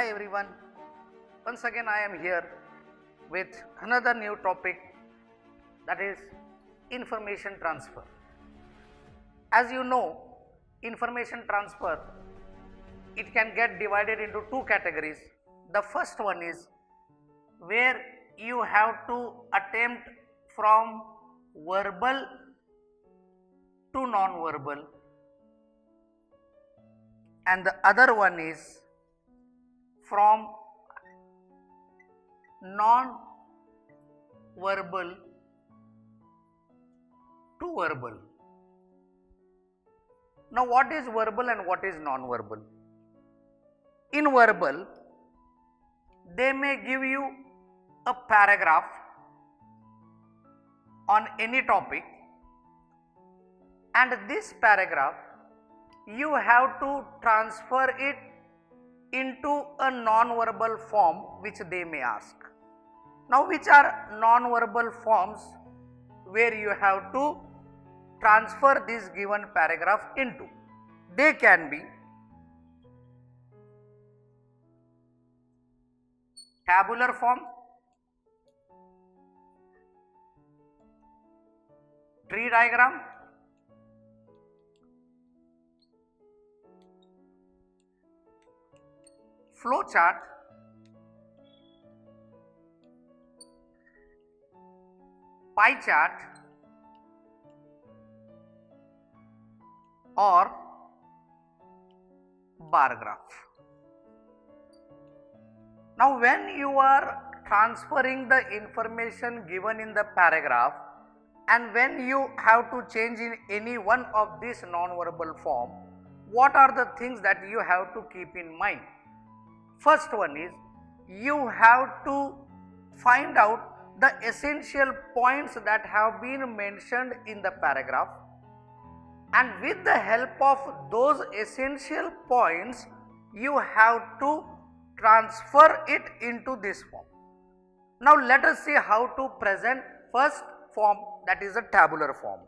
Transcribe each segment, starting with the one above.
Hi everyone, once again I am here with another new topic, that is information transfer. As you know, information transfer, it can get divided into two categories. The first one is where you have to attempt from verbal to non-verbal, and the other one is from non-verbal to verbal. Now, what is verbal and what is non-verbal? In verbal, they may give you a paragraph on any topic, and this paragraph you have to transfer it into a non-verbal form which they may ask. Now, which are non-verbal forms where you have to transfer this given paragraph into? They can be tabular form, tree diagram, flow chart, pie chart, or bar graph. Now, when you are transferring the information given in the paragraph, and when you have to change in any one of these non-verbal form, what are the things that you have to keep in mind? First one is, you have to find out the essential points that have been mentioned in the paragraph, and with the help of those essential points you have to transfer it into this form. Now, let us see how to present first form, that is a tabular form.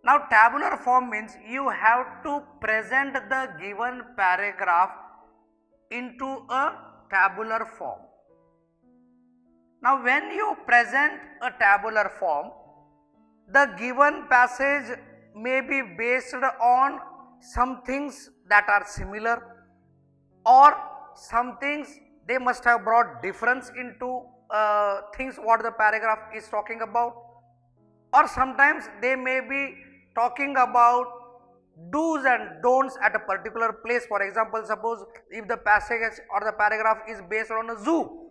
Now, tabular form means you have to present the given paragraph into a tabular form. Now, when you present a tabular form, the given passage may be based on some things that are similar, or some things they must have brought difference into things what the paragraph is talking about, or sometimes they may be talking about do's and don'ts at a particular place. For example, suppose if the passage or the paragraph is based on a zoo,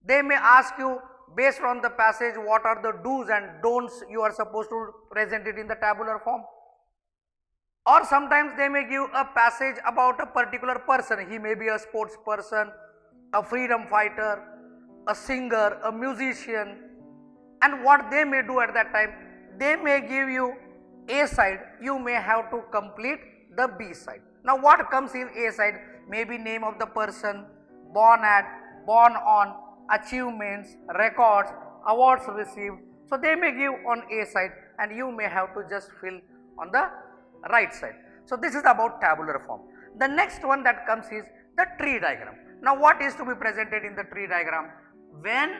they may ask you, based on the passage, what are the do's and don'ts you are supposed to present it in the tabular form. Or sometimes they may give a passage about a particular person. He may be a sports person, a freedom fighter, a singer, a musician, and what they may do at that time, they may give you A side, you may have to complete the B side. Now, what comes in A side may be name of the person, born at, born on, achievements, records, awards received. So, they may give on A side and you may have to just fill on the right side. So, this is about tabular form. The next one that comes is the tree diagram. Now, what is to be presented in the tree diagram? When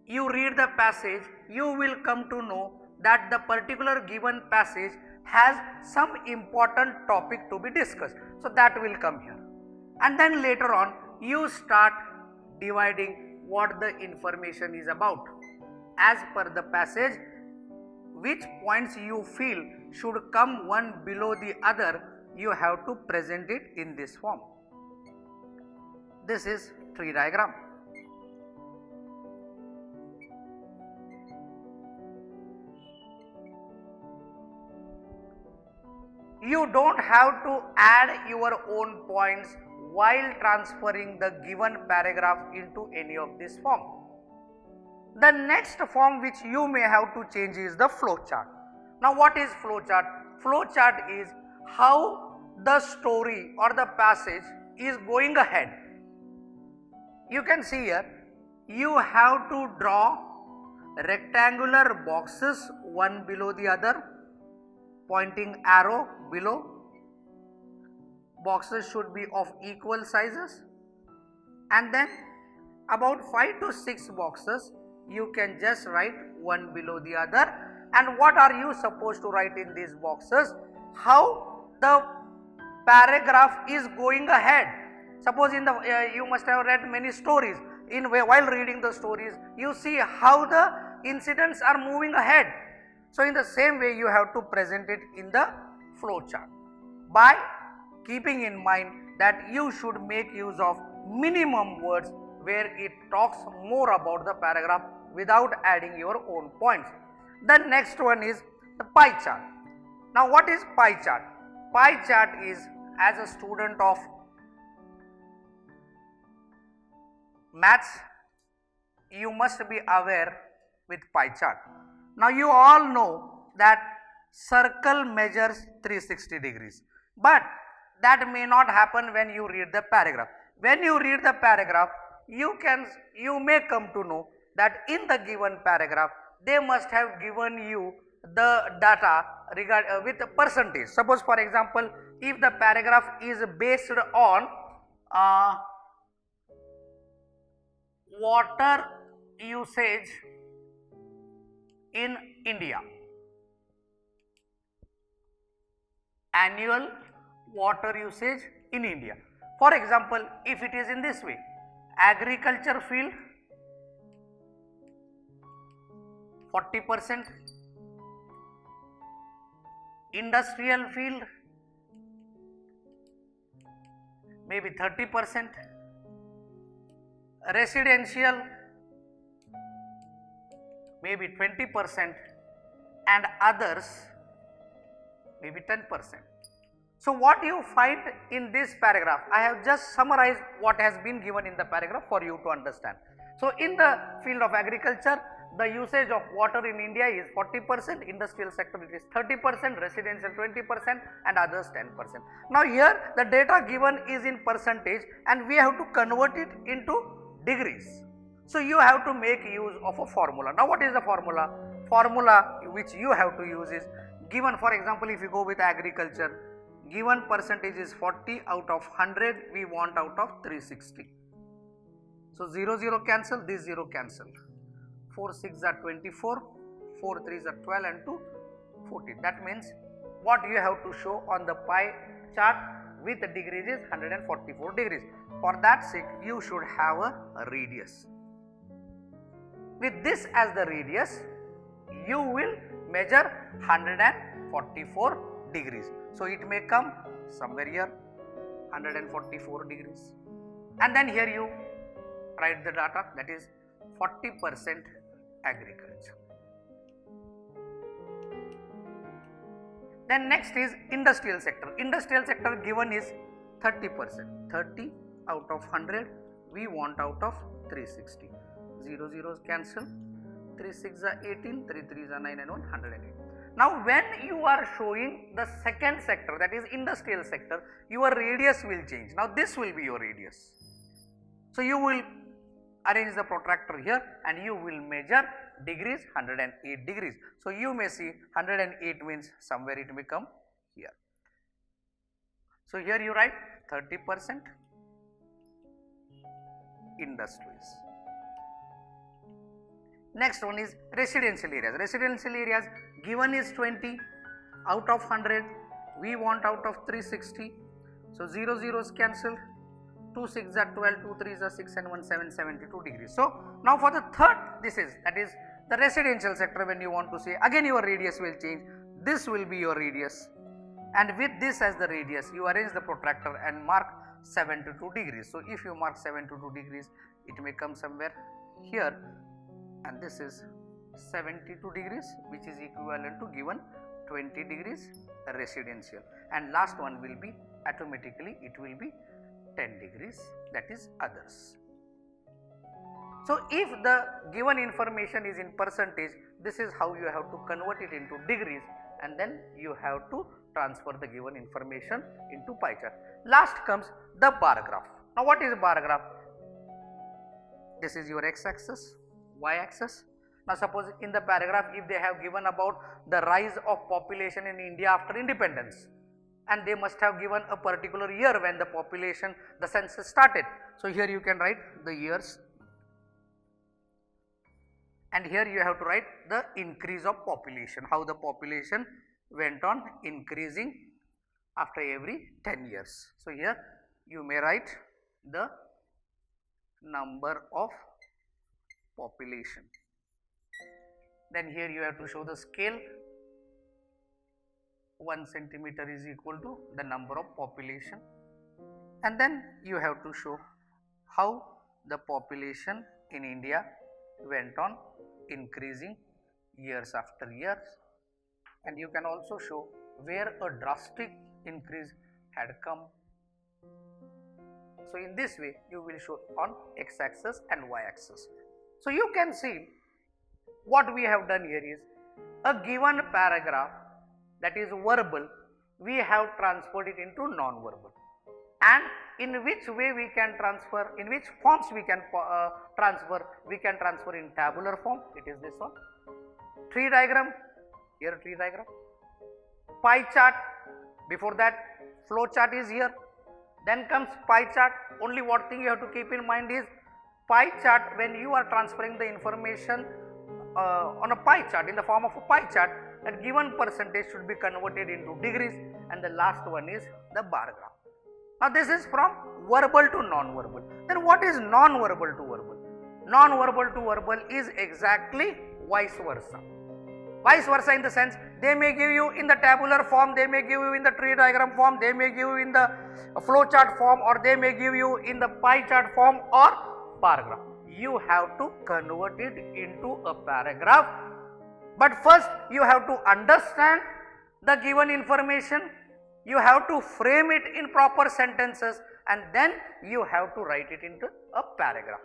you read the passage, you will come to know that the particular given passage has some important topic to be discussed. So, that will come here, and then later on you start dividing what the information is about. As per the passage, which points you feel should come one below the other, you have to present it in this form. This is tree diagram. You don't have to add your own points while transferring the given paragraph into any of this form. The next form which you may have to change is the flow chart. Now, what is flow chart? Flow chart is how the story or the passage is going ahead. You can see here, you have to draw rectangular boxes one below the other, pointing arrow below. Boxes should be of equal sizes. and then about 5 to 6 boxes you can just write one below the other. And what are you supposed to write in these boxes? How the paragraph is going ahead. Suppose in the you must have read many stories. While reading the stories, you see how the incidents are moving ahead. So in the same way, you have to present it in the flow chart by keeping in mind that you should make use of minimum words where it talks more about the paragraph without adding your own points. The next one is the pie chart. Now what is pie chart? Pie chart is, as a student of maths, you must be aware with pie chart. Now you all know that circle measures 360 degrees, but that may not happen when you read the paragraph. When you read the paragraph, you may come to know that in the given paragraph they must have given you the data with a percentage. Suppose for example, if the paragraph is based on water usage in India, annual water usage in India. For example, if it is in this way, agriculture field 40%, industrial field maybe 30%, residential maybe 20%, and others maybe 10%. So what you find in this paragraph, I have just summarized what has been given in the paragraph for you to understand. So in the field of agriculture, the usage of water in India is 40%, industrial sector it is 30%, residential 20%, and others 10%. Now here the data given is in percentage and we have to convert it into degrees. So you have to make use of a formula. Now what is the formula? Formula which you have to use is given, for example, if you go with agriculture, given percentage is 40 out of 100, we want out of 360. So 0 0 cancel, this 0 cancel. 4 6 are 24, 4 3s are 12 and 2 14. That means what you have to show on the pie chart with the degrees is 144 degrees. For that sake, you should have a radius. With this as the radius, you will measure 144 degrees. So it may come somewhere here 144 degrees, and then here you write the data, that is 40% agriculture. Then next is industrial sector. Industrial sector given is 30%. 30 out of 100 we want out of 360. 0 zeros cancel. 3 6 are 18, 3 3s are 9 and 1, 108. Now when you are showing the second sector, that is industrial sector, your radius will change. Now this will be your radius. So you will arrange the protractor here and you will measure degrees, 108 degrees. So you may see 108 means somewhere it may come here. So here you write 30% industries. Next one is residential areas. Residential areas given is 20 out of 100, we want out of 360. So 0 zeros cancel. 2 6 are 12, 2 3s are 6 and 1 7, 72 degrees. So now for the third, that is the residential sector. When you want to say, again your radius will change. This will be your radius, and with this as the radius, you arrange the protractor and mark 72 degrees. So if you mark 72 degrees, it may come somewhere here, and this is 72 degrees, which is equivalent to given 20 degrees residential, and last one will be automatically it will be 10 degrees, that is others. So if the given information is in percentage, this is how you have to convert it into degrees, and then you have to transfer the given information into pie chart. Last comes the bar graph. Now what is bar graph? This is your x axis, y axis. Now suppose in the paragraph, if they have given about the rise of population in India after independence, and they must have given a particular year when the census started. So here you can write the years, and here you have to write the increase of population, how the population went on increasing after every 10 years. So here you may write the number of population. Then here you have to show the scale. 1 centimeter is equal to the number of population, and then you have to show how the population in India went on increasing years after years, and you can also show where a drastic increase had come. So in this way you will show on x-axis and y-axis. So you can see what we have done here is a given paragraph that is verbal, we have transferred it into non-verbal, and in which way we can transfer, in which forms we can transfer in tabular form, it is this one, tree diagram, here tree diagram, pie chart, before that flow chart is here, then comes pie chart. Only one thing you have to keep in mind is pie chart, when you are transferring the information on a pie chart in the form of a pie chart, that given percentage should be converted into degrees, and the last one is the bar graph. Now this is from verbal to non-verbal. Then what is non-verbal to verbal? Non-verbal to verbal is exactly vice versa. Vice versa in the sense, they may give you in the tabular form, they may give you in the tree diagram form, they may give you in the flow chart form, or they may give you in the pie chart form or bar graph. You have to convert it into a paragraph, but first you have to understand the given information, you have to frame it in proper sentences, and then you have to write it into a paragraph.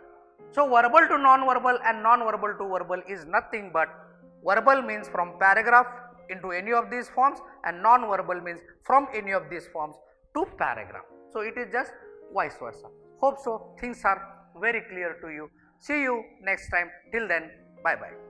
So verbal to non-verbal and non-verbal to verbal is nothing but verbal means from paragraph into any of these forms, and non-verbal means from any of these forms to paragraph. So it is just vice versa. Hope so things are very clear to you. See you next time. Till then, bye bye.